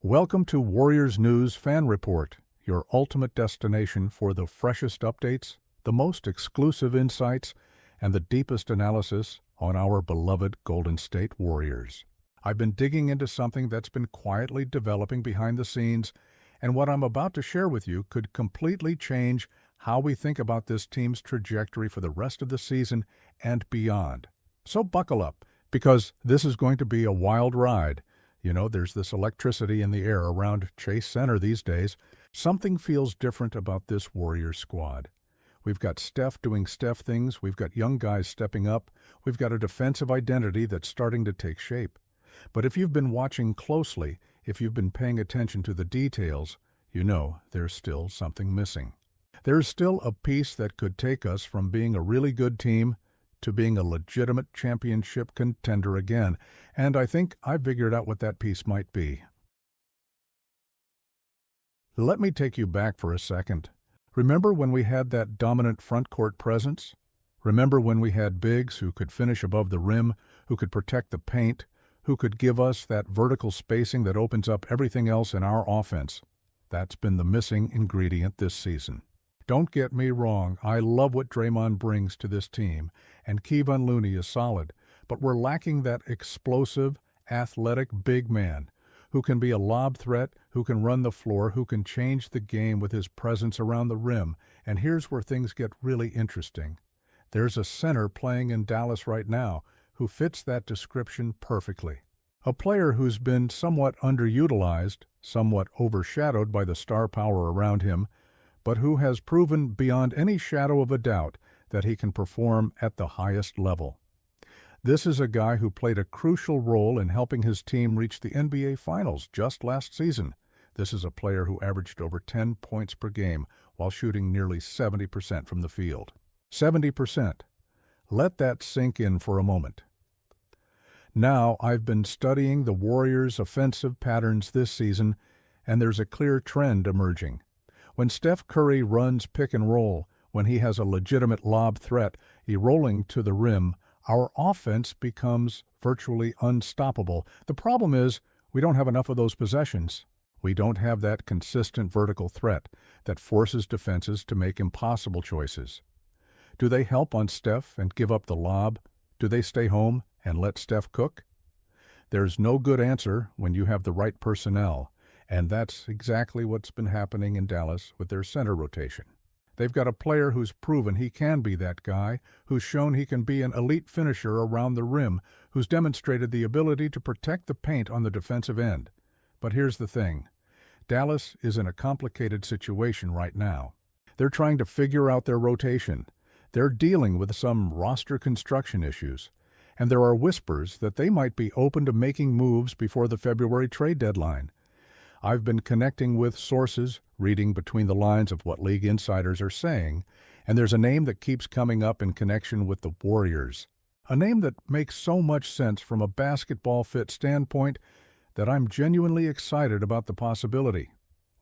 Welcome to Warriors News Fan Report, your ultimate destination for the freshest updates, the most exclusive insights, and the deepest analysis on our beloved Golden State Warriors. I've been digging into something that's been quietly developing behind the scenes, and what I'm about to share with you could completely change how we think about this team's trajectory for the rest of the season and beyond. So buckle up, because this is going to be a wild ride. You know, there's this electricity in the air around Chase Center these days. Something feels different about this Warriors squad. We've got Steph doing Steph things. We've got young guys stepping up. We've got a defensive identity that's starting to take shape. But if you've been watching closely, if you've been paying attention to the details, you know there's still something missing. There's still a piece that could take us from being a really good team to being a legitimate championship contender again, and I think I've figured out what that piece might be. Let me take you back for a second. Remember when we had that dominant front court presence? Remember when we had bigs who could finish above the rim, who could protect the paint, who could give us that vertical spacing that opens up everything else in our offense? That's been the missing ingredient this season. Don't get me wrong, I love what Draymond brings to this team, and Kevon Looney is solid, but we're lacking that explosive, athletic big man who can be a lob threat, who can run the floor, who can change the game with his presence around the rim. And here's where things get really interesting. There's a center playing in Dallas right now who fits that description perfectly. A player who's been somewhat underutilized, somewhat overshadowed by the star power around him, but who has proven beyond any shadow of a doubt that he can perform at the highest level. This is a guy who played a crucial role in helping his team reach the NBA Finals just last season. This is a player who averaged over 10 points per game while shooting nearly 70% from the field. 70%. Let that sink in for a moment. Now, I've been studying the Warriors' offensive patterns this season, and there's a clear trend emerging. When Steph Curry runs pick and roll, when he has a legitimate lob threat, rolling to the rim, our offense becomes virtually unstoppable. The problem is we don't have enough of those possessions. We don't have that consistent vertical threat that forces defenses to make impossible choices. Do they help on Steph and give up the lob? Do they stay home and let Steph cook? There's no good answer when you have the right personnel. And that's exactly what's been happening in Dallas with their center rotation. They've got a player who's proven he can be that guy, who's shown he can be an elite finisher around the rim, who's demonstrated the ability to protect the paint on the defensive end. But here's the thing. Dallas is in a complicated situation right now. They're trying to figure out their rotation. They're dealing with some roster construction issues. And there are whispers that they might be open to making moves before the February trade deadline. I've been connecting with sources, reading between the lines of what league insiders are saying, and there's a name that keeps coming up in connection with the Warriors. A name that makes so much sense from a basketball fit standpoint that I'm genuinely excited about the possibility.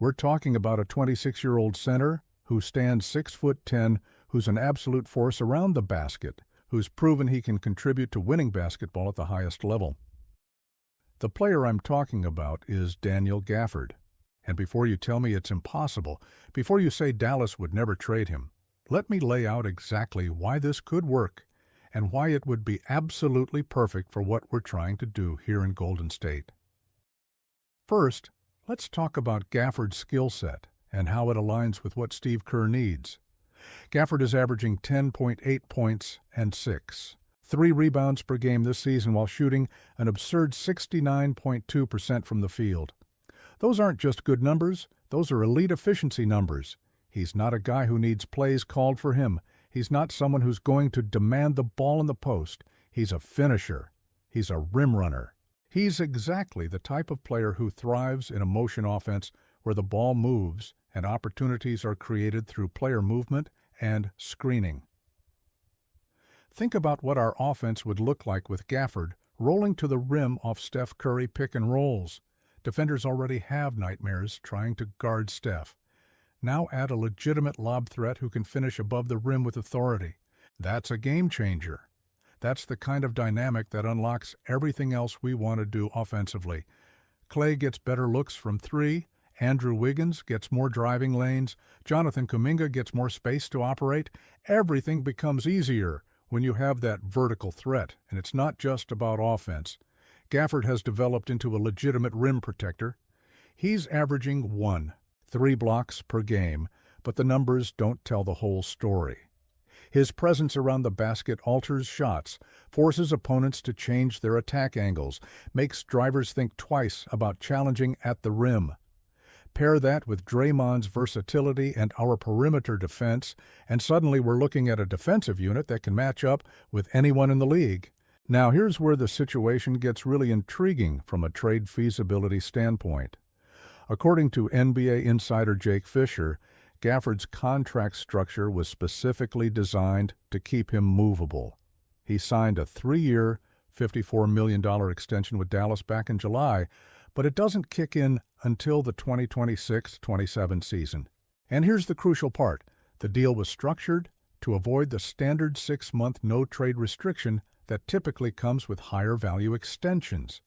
We're talking about a 26-year-old center who stands 6'10", who's an absolute force around the basket, who's proven he can contribute to winning basketball at the highest level. The player I'm talking about is Daniel Gafford. And before you tell me it's impossible, before you say Dallas would never trade him, let me lay out exactly why this could work and why it would be absolutely perfect for what we're trying to do here in Golden State. First, let's talk about Gafford's skill set and how it aligns with what Steve Kerr needs. Gafford is averaging 10.8 points and 3 rebounds per game this season while shooting an absurd 69.2% from the field. Those aren't just good numbers, those are elite efficiency numbers. He's not a guy who needs plays called for him. He's not someone who's going to demand the ball in the post. He's a finisher. He's a rim runner. He's exactly the type of player who thrives in a motion offense where the ball moves and opportunities are created through player movement and screening. Think about what our offense would look like with Gafford rolling to the rim off Steph Curry pick and rolls. Defenders already have nightmares trying to guard Steph. Now add a legitimate lob threat who can finish above the rim with authority. That's a game changer. That's the kind of dynamic that unlocks everything else we want to do offensively. Clay gets better looks from three, Andrew Wiggins gets more driving lanes, Jonathan Kuminga gets more space to operate. Everything becomes easier when you have that vertical threat, and it's not just about offense. Gafford has developed into a legitimate rim protector. He's averaging 3 blocks per game, but the numbers don't tell the whole story. His presence around the basket alters shots, forces opponents to change their attack angles, makes drivers think twice about challenging at the rim. Pair that with Draymond's versatility and our perimeter defense, and suddenly we're looking at a defensive unit that can match up with anyone in the league. Now here's where the situation gets really intriguing from a trade feasibility standpoint. According to NBA insider Jake Fisher, Gafford's contract structure was specifically designed to keep him movable. He signed a 3-year, $54 million extension with Dallas back in July, but it doesn't kick in until the 2026-27 season. And here's the crucial part. The deal was structured to avoid the standard 6-month no-trade restriction that typically comes with higher value extensions.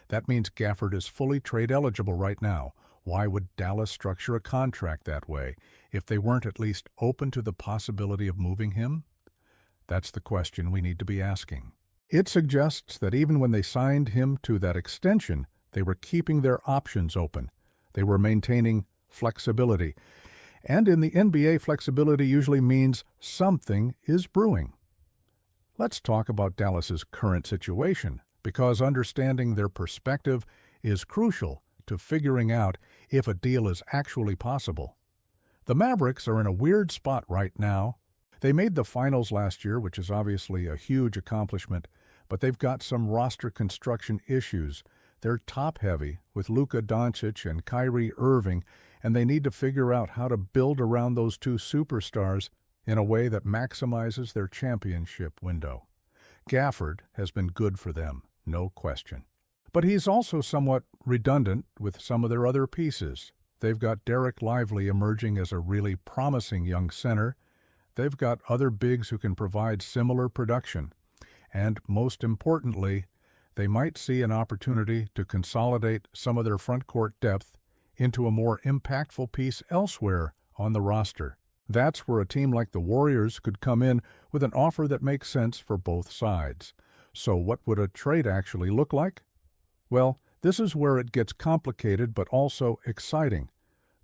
That means Gafford is fully trade eligible right now. Why would Dallas structure a contract that way if they weren't at least open to the possibility of moving him? That's the question we need to be asking. It suggests that even when they signed him to that extension, they were keeping their options open. They were maintaining flexibility. And in the NBA, flexibility usually means something is brewing. Let's talk about Dallas's current situation, because understanding their perspective is crucial to figuring out if a deal is actually possible. The Mavericks are in a weird spot right now. They made the finals last year, which is obviously a huge accomplishment, but they've got some roster construction issues. They're top-heavy with Luka Doncic and Kyrie Irving, and they need to figure out how to build around those two superstars in a way that maximizes their championship window. Gafford has been good for them, no question. But he's also somewhat redundant with some of their other pieces. They've got Derek Lively emerging as a really promising young center. They've got other bigs who can provide similar production. And most importantly, they might see an opportunity to consolidate some of their front court depth into a more impactful piece elsewhere on the roster. That's where a team like the Warriors could come in with an offer that makes sense for both sides. So what would a trade actually look like? Well, this is where it gets complicated but also exciting.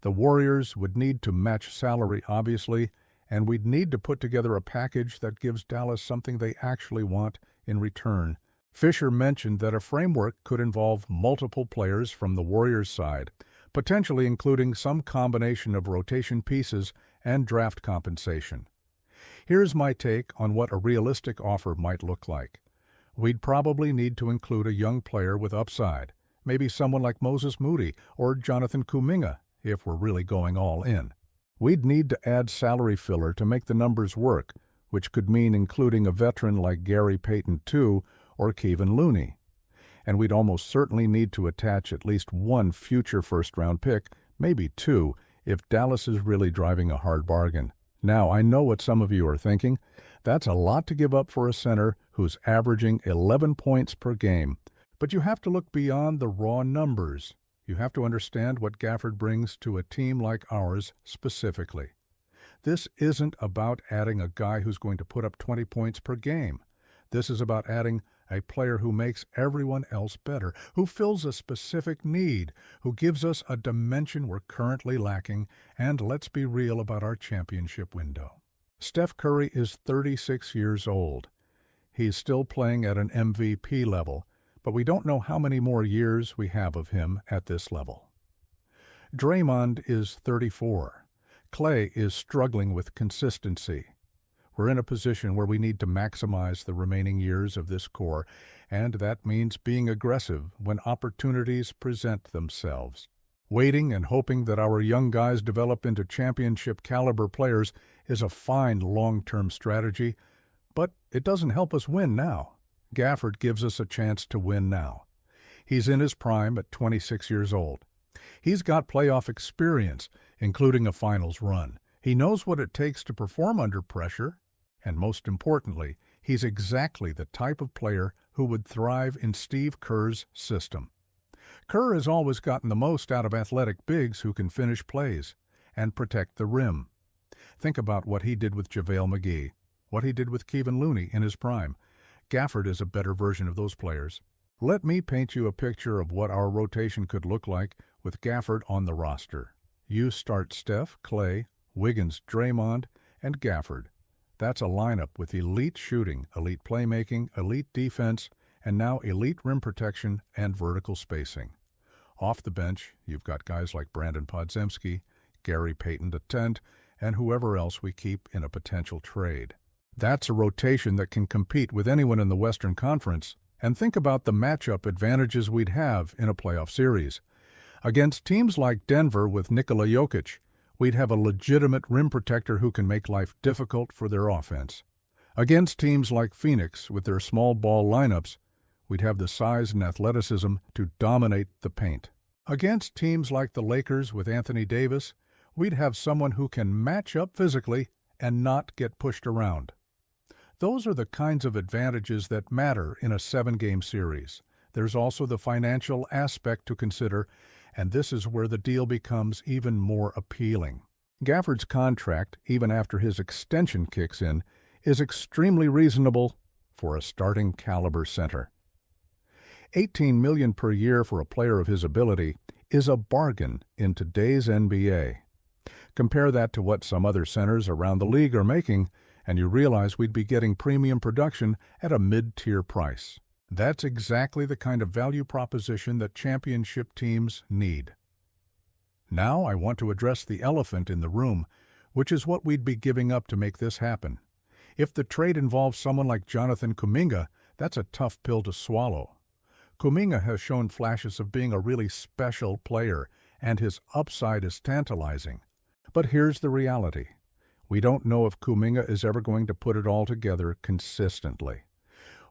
The Warriors would need to match salary, obviously, and we'd need to put together a package that gives Dallas something they actually want in return. Fisher mentioned that a framework could involve multiple players from the Warriors' side, potentially including some combination of rotation pieces and draft compensation. Here's my take on what a realistic offer might look like. We'd probably need to include a young player with upside, maybe someone like Moses Moody or Jonathan Kuminga, if we're really going all in. We'd need to add salary filler to make the numbers work, which could mean including a veteran like Gary Payton II or Kevin Looney. And we'd almost certainly need to attach at least one future first-round pick, maybe two, if Dallas is really driving a hard bargain. Now, I know what some of you are thinking. That's a lot to give up for a center who's averaging 11 points per game. But you have to look beyond the raw numbers. You have to understand what Gafford brings to a team like ours specifically. This isn't about adding a guy who's going to put up 20 points per game. This is about adding a player who makes everyone else better, who fills a specific need, who gives us a dimension we're currently lacking, and let's be real about our championship window. Steph Curry is 36 years old. He's still playing at an MVP level, but we don't know how many more years we have of him at this level. Draymond is 34. Clay is struggling with consistency. We're in a position where we need to maximize the remaining years of this core, and that means being aggressive when opportunities present themselves. Waiting and hoping that our young guys develop into championship-caliber players is a fine long-term strategy, but it doesn't help us win now. Gafford gives us a chance to win now. He's in his prime at 26 years old. He's got playoff experience, including a finals run. He knows what it takes to perform under pressure, and most importantly, he's exactly the type of player who would thrive in Steve Kerr's system. Kerr has always gotten the most out of athletic bigs who can finish plays and protect the rim. Think about what he did with JaVale McGee, what he did with Kevon Looney in his prime. Gafford is a better version of those players. Let me paint you a picture of what our rotation could look like with Gafford on the roster. You start Steph, Clay, Wiggins, Draymond, and Gafford. That's a lineup with elite shooting, elite playmaking, elite defense, and now elite rim protection and vertical spacing. Off the bench, you've got guys like Brandon Podziemski, Gary Payton X, and whoever else we keep in a potential trade. That's a rotation that can compete with anyone in the Western Conference, and think about the matchup advantages we'd have in a playoff series. Against teams like Denver with Nikola Jokic, we'd have a legitimate rim protector who can make life difficult for their offense. Against teams like Phoenix with their small ball lineups, we'd have the size and athleticism to dominate the paint. Against teams like the Lakers with Anthony Davis, we'd have someone who can match up physically and not get pushed around. Those are the kinds of advantages that matter in a 7-game series. There's also the financial aspect to consider, and this is where the deal becomes even more appealing. Gafford's contract, even after his extension kicks in, is extremely reasonable for a starting caliber center. $18 million per year for a player of his ability is a bargain in today's NBA. Compare that to what some other centers around the league are making, and you realize we'd be getting premium production at a mid-tier price. That's exactly the kind of value proposition that championship teams need. Now I want to address the elephant in the room, which is what we'd be giving up to make this happen. If the trade involves someone like Jonathan Kuminga, that's a tough pill to swallow. Kuminga has shown flashes of being a really special player, and his upside is tantalizing. But here's the reality. We don't know if Kuminga is ever going to put it all together consistently.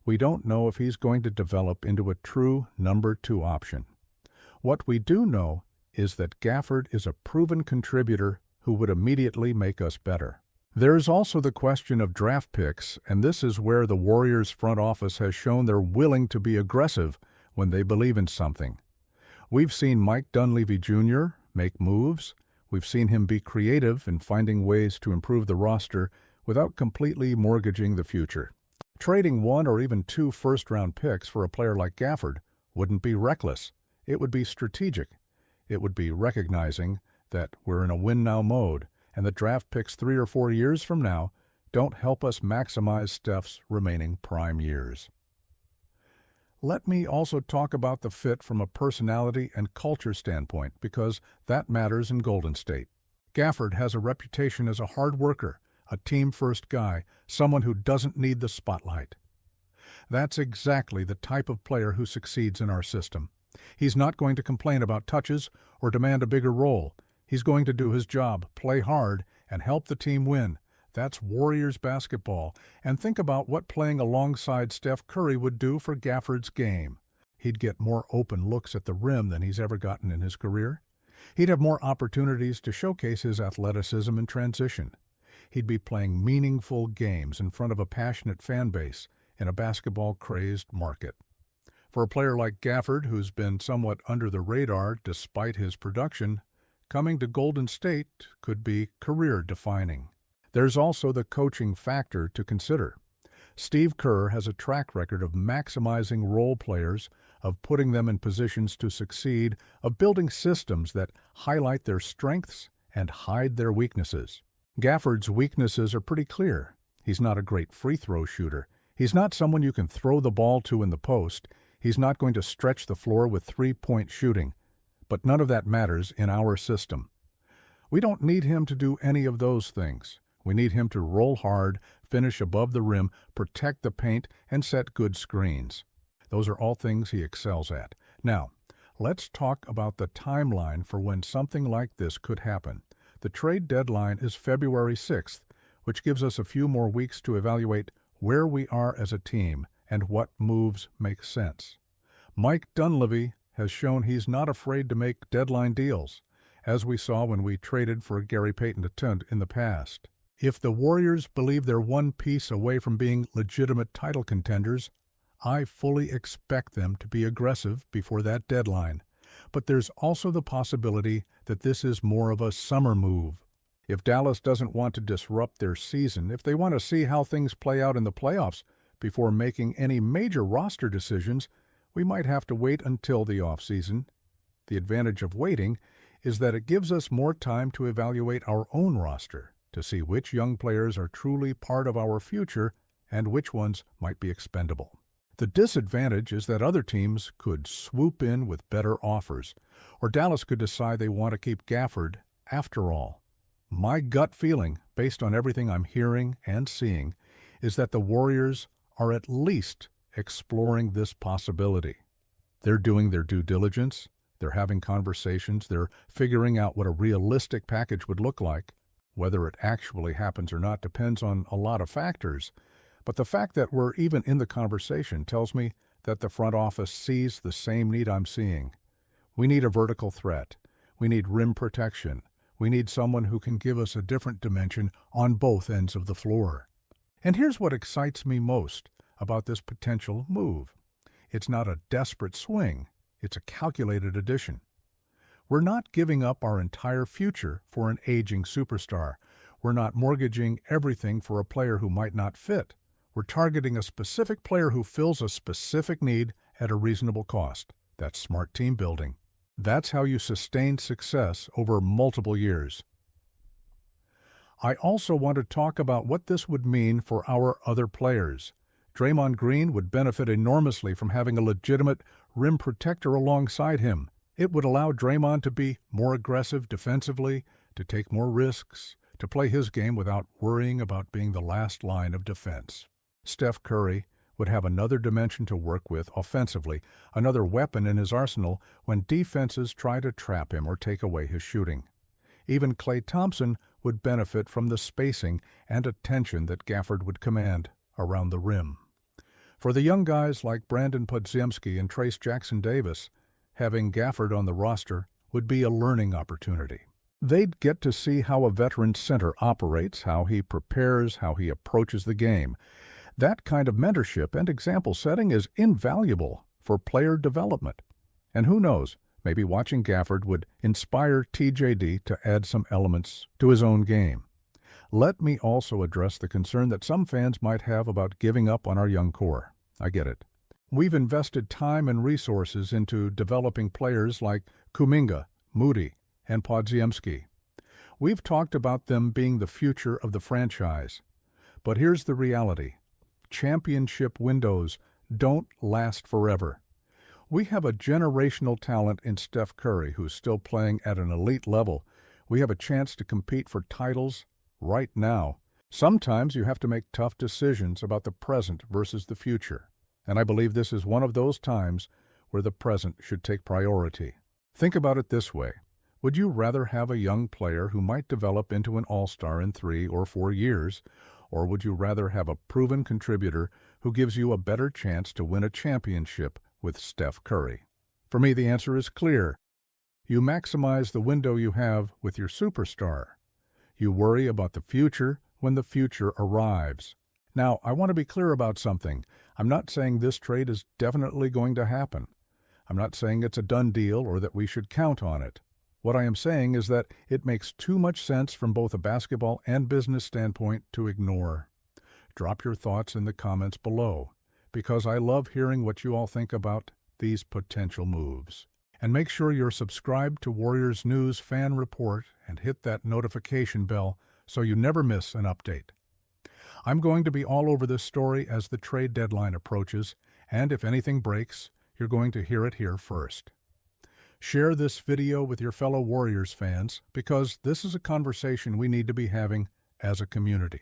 We don't know if he's going to develop into a true number 2 option. What we do know is that Gafford is a proven contributor who would immediately make us better. There's also the question of draft picks, and this is where the Warriors front office has shown they're willing to be aggressive when they believe in something. We've seen Mike Dunleavy Jr. make moves. We've seen him be creative in finding ways to improve the roster without completely mortgaging the future. Trading 1 or even 2 first-round picks for a player like Gafford wouldn't be reckless. It would be strategic. It would be recognizing that we're in a win-now mode, and the draft picks 3 or 4 years from now don't help us maximize Steph's remaining prime years. Let me also talk about the fit from a personality and culture standpoint, because that matters in Golden State. Gafford has a reputation as a hard worker, a team-first guy, someone who doesn't need the spotlight. That's exactly the type of player who succeeds in our system. He's not going to complain about touches or demand a bigger role. He's going to do his job, play hard, and help the team win. That's Warriors basketball, and think about what playing alongside Steph Curry would do for Gafford's game. He'd get more open looks at the rim than he's ever gotten in his career. He'd have more opportunities to showcase his athleticism in transition. He'd be playing meaningful games in front of a passionate fan base in a basketball-crazed market. For a player like Gafford, who's been somewhat under the radar despite his production, coming to Golden State could be career-defining. There's also the coaching factor to consider. Steve Kerr has a track record of maximizing role players, of putting them in positions to succeed, of building systems that highlight their strengths and hide their weaknesses. Gafford's weaknesses are pretty clear. He's not a great free throw shooter. He's not someone you can throw the ball to in the post. He's not going to stretch the floor with three-point shooting. But none of that matters in our system. We don't need him to do any of those things. We need him to roll hard, finish above the rim, protect the paint, and set good screens. Those are all things he excels at. Now, let's talk about the timeline for when something like this could happen. The trade deadline is February 6th, which gives us a few more weeks to evaluate where we are as a team and what moves make sense. Mike Dunleavy has shown he's not afraid to make deadline deals, as we saw when we traded for Gary Payton X in the past. If the Warriors believe they're one piece away from being legitimate title contenders, I fully expect them to be aggressive before that deadline. But there's also the possibility that this is more of a summer move. If Dallas doesn't want to disrupt their season, if they want to see how things play out in the playoffs before making any major roster decisions, we might have to wait until the offseason. The advantage of waiting is that it gives us more time to evaluate our own roster, to see which young players are truly part of our future and which ones might be expendable. The disadvantage is that other teams could swoop in with better offers, or Dallas could decide they want to keep Gafford after all. My gut feeling, based on everything I'm hearing and seeing, is that the Warriors are at least exploring this possibility. They're doing their due diligence, they're having conversations, they're figuring out what a realistic package would look like. Whether it actually happens or not depends on a lot of factors, but the fact that we're even in the conversation tells me that the front office sees the same need I'm seeing. We need a vertical threat. We need rim protection. We need someone who can give us a different dimension on both ends of the floor. And here's what excites me most about this potential move. It's not a desperate swing. It's a calculated addition. We're not giving up our entire future for an aging superstar. We're not mortgaging everything for a player who might not fit. We're targeting a specific player who fills a specific need at a reasonable cost. That's smart team building. That's how you sustain success over multiple years. I also want to talk about what this would mean for our other players. Draymond Green would benefit enormously from having a legitimate rim protector alongside him. It would allow Draymond to be more aggressive defensively, to take more risks, to play his game without worrying about being the last line of defense. Steph Curry would have another dimension to work with offensively, another weapon in his arsenal when defenses try to trap him or take away his shooting. Even Klay Thompson would benefit from the spacing and attention that Gafford would command around the rim. For the young guys like Brandon Podziemski and Trayce Jackson-Davis, having Gafford on the roster would be a learning opportunity. They'd get to see how a veteran center operates, how he prepares, how he approaches the game. That kind of mentorship and example setting is invaluable for player development. And who knows, maybe watching Gafford would inspire TJD to add some elements to his own game. Let me also address the concern that some fans might have about giving up on our young core. I get it. We've invested time and resources into developing players like Kuminga, Moody, and Podziemski. We've talked about them being the future of the franchise. But here's the reality. Championship windows don't last forever. We have a generational talent in Steph Curry who's still playing at an elite level. We have a chance to compete for titles right now. Sometimes you have to make tough decisions about the present versus the future. And I believe this is one of those times where the present should take priority. Think about it this way. Would you rather have a young player who might develop into an all-star in 3 or 4 years, or would you rather have a proven contributor who gives you a better chance to win a championship with Steph Curry? For me, the answer is clear. You maximize the window you have with your superstar. You worry about the future when the future arrives. Now, I want to be clear about something. I'm not saying this trade is definitely going to happen. I'm not saying it's a done deal or that we should count on it. What I am saying is that it makes too much sense from both a basketball and business standpoint to ignore. Drop your thoughts in the comments below, because I love hearing what you all think about these potential moves. And make sure you're subscribed to Warriors News Fan Report and hit that notification bell so you never miss an update. I'm going to be all over this story as the trade deadline approaches, and if anything breaks, you're going to hear it here first. Share this video with your fellow Warriors fans because this is a conversation we need to be having as a community.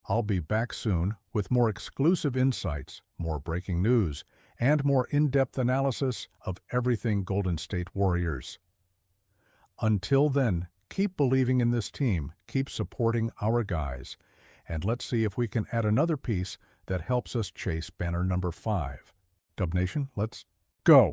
I'll be back soon with more exclusive insights, more breaking news, and more in-depth analysis of everything Golden State Warriors. Until then, keep believing in this team, keep supporting our guys, and let's see if we can add another piece that helps us chase banner number 5. Dub Nation, let's go!